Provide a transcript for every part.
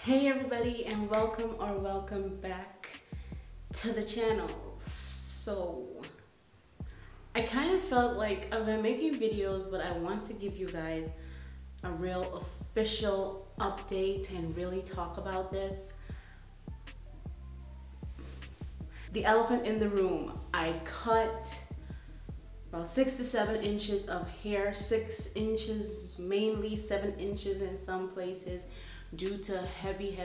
Hey everybody, and welcome back to the channel. So I kind of felt like I've been making videos, but I want to give you guys a real official update and really talk about this. The elephant in the room. I cut about 6 to 7 inches of hair, 6 inches mainly, 7 inches in some places, due to heavy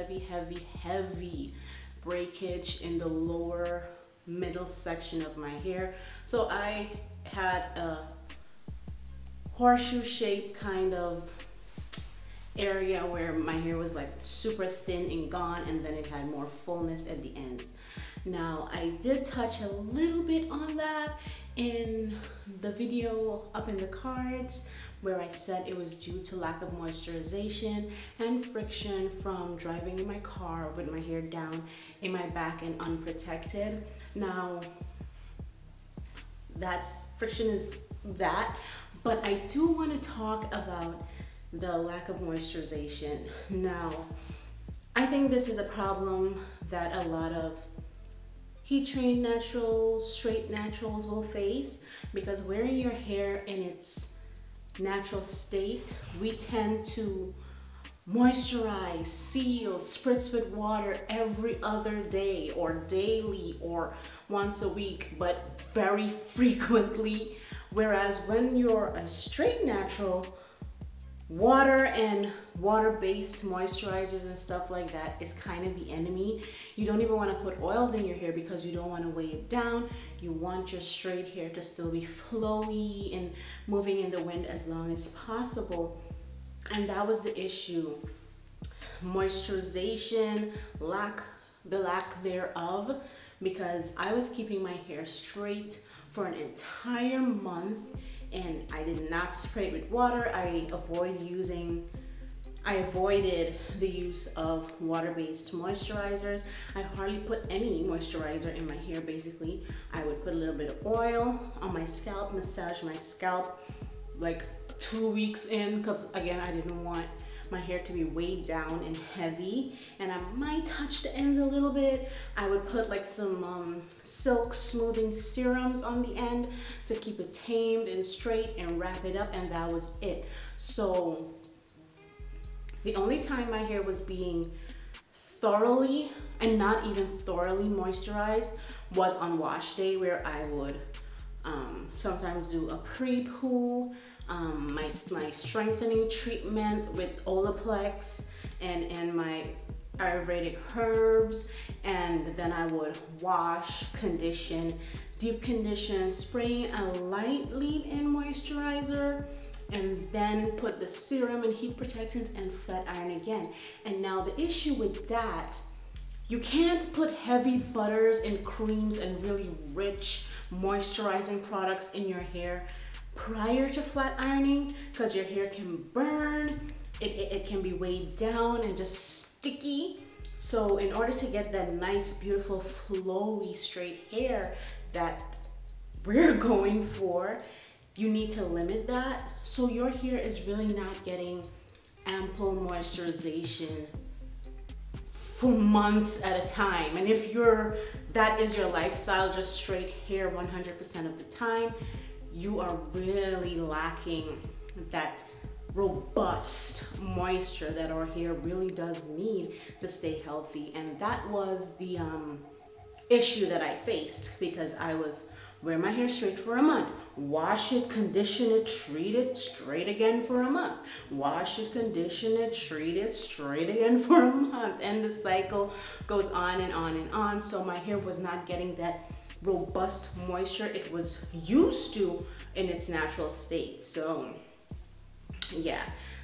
breakage in the lower middle section of my hair. So I had a horseshoe shape kind of area where my hair was like super thin and gone, and then it had more fullness at the ends. Now I did touch a little bit on that in the video up in the cards, where I said it was due to lack of moisturization and friction from driving in my car with my hair down in my back and unprotected. Now that's friction is that, but I do want to talk about the lack of moisturization. Now I think this is a problem that a lot of heat-trained naturals, straight naturals will face, because wearing your hair in its natural state, we tend to moisturize, seal, spritz with water every other day or daily or once a week, but very frequently. Whereas when you're a straight natural, water and water-based moisturizers and stuff like that is kind of the enemy. You don't even want to put oils in your hair because you don't want to weigh it down. You want your straight hair to still be flowy and moving in the wind as long as possible. And that was the issue. Moisturization, the lack thereof, because I was keeping my hair straight for an entire month, and I did not spray it with water. I avoided the use of water-based moisturizers. I hardly put any moisturizer in my hair, basically. I would put a little bit of oil on my scalp, massage my scalp like 2 weeks in, because again, I didn't want my hair to be weighed down and heavy, and I might touch the ends a little bit. I would put like some silk smoothing serums on the end to keep it tamed and straight and wrap it up, and that was it. So the only time my hair was being thoroughly, and not even thoroughly moisturized, was on wash day, where I would sometimes do a pre-poo, my strengthening treatment with Olaplex and my Ayurvedic herbs, and then I would wash, condition, deep condition, spraying a light leave-in moisturizer, and then put the serum and heat protectant and flat iron again. And now the issue with that, you can't put heavy butters and creams and really rich moisturizing products in your hair prior to flat ironing, because your hair can burn, it can be weighed down and just sticky. So in order to get that nice, beautiful, flowy, straight hair that we're going for, you need to limit that, so your hair is really not getting ample moisturization for months at a time. And if that is your lifestyle, just straight hair 100% of the time, you are really lacking that robust moisture that our hair really does need to stay healthy. And that was the issue that I faced, because I was wearing my hair straight for a month, wash it, condition it, treat it, straight again for a month, wash it, condition it, treat it, straight again for a month, and the cycle goes on and on and on. So my hair was not getting that robust moisture it was used to in its natural state. So yeah,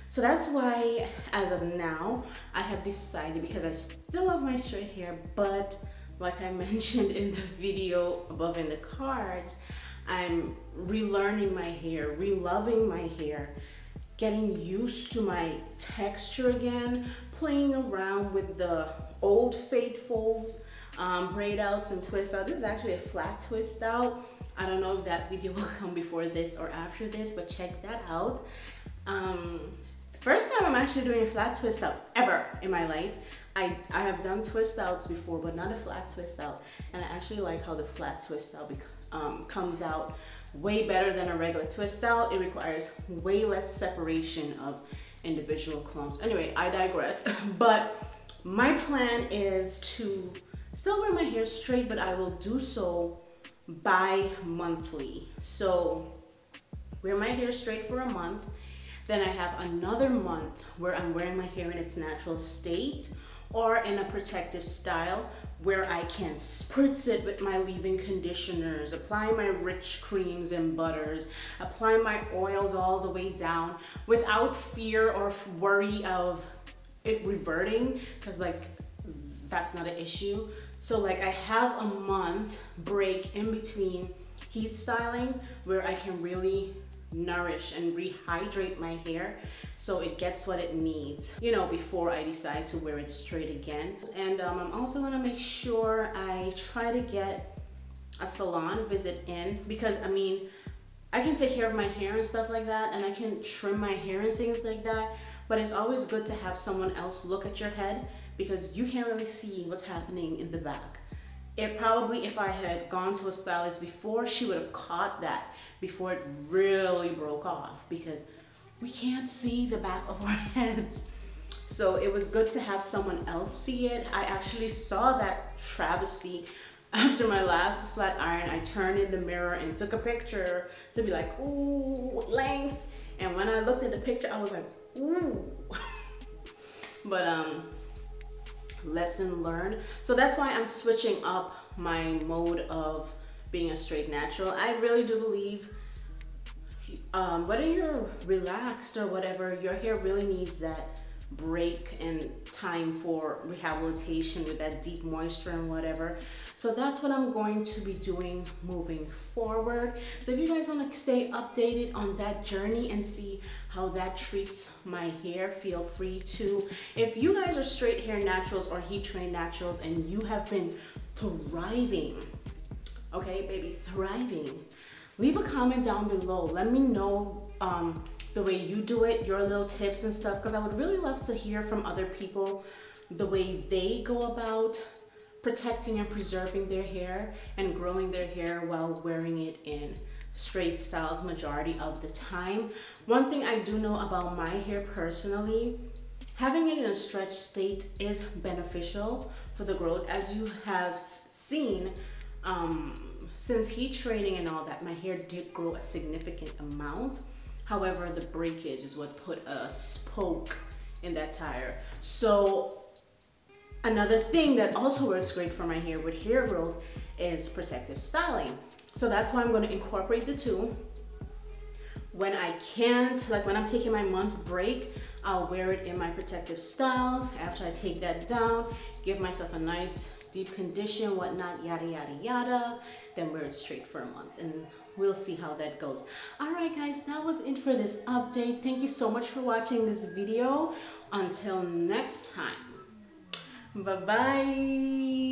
so that's why as of now I have decided, because I still love my straight hair, but like I mentioned in the video above in the cards, I'm relearning my hair, reloving my hair, getting used to my texture again, playing around with the old faithfuls, braid outs and twist out. This is actually a flat twist out. I don't know if that video will come before this or after this, but check that out. First time I'm actually doing a flat twist out ever in my life. I have done twist outs before, but not a flat twist out. And I actually like how the flat twist out comes out way better than a regular twist out. It requires way less separation of individual clumps. Anyway, I digress. But my plan is to still wear my hair straight, but I will do so bi-monthly. So wear my hair straight for a month. Then I have another month where I'm wearing my hair in its natural state or in a protective style where I can spritz it with my leave-in conditioners, apply my rich creams and butters, apply my oils all the way down without fear or worry of it reverting, because like that's not an issue. So like I have a month break in between heat styling where I can really nourish and rehydrate my hair so it gets what it needs, you know, before I decide to wear it straight again. And I'm also gonna make sure I try to get a salon visit in, because I mean, I can take care of my hair and stuff like that, and I can trim my hair and things like that, but it's always good to have someone else look at your head because you can't really see what's happening in the back. It probably, if I had gone to a stylist before, she would have caught that before it really broke off, because we can't see the back of our heads. So it was good to have someone else see it. I actually saw that travesty after my last flat iron. I turned in the mirror and took a picture to be like, ooh, length. And when I looked at the picture, I was like, ooh. But lesson learned. So that's why I'm switching up my mode of being a straight natural. I really do believe whether you're relaxed or whatever, your hair really needs that break and time for rehabilitation with that deep moisture and whatever. So that's what I'm going to be doing moving forward. So if you guys want to stay updated on that journey and see how that treats my hair, feel free to. If you guys are straight hair naturals or heat trained naturals and you have been thriving, okay baby, thriving, leave a comment down below. Let me know the way you do it, your little tips and stuff, because I would really love to hear from other people the way they go about protecting and preserving their hair and growing their hair while wearing it in straight styles majority of the time. One thing I do know about my hair personally, having it in a stretched state is beneficial for the growth. As you have seen, since heat training and all that, my hair did grow a significant amount. However, the breakage is what put a spoke in that tire. So another thing that also works great for my hair with hair growth is protective styling. So that's why I'm going to incorporate the two. When I can't, like when I'm taking my month break, I'll wear it in my protective styles. After I take that down, give myself a nice deep condition, whatnot, yada, yada, yada, then wear it straight for a month. And we'll see how that goes. All right, guys, that was it for this update. Thank you so much for watching this video. Until next time, bye-bye.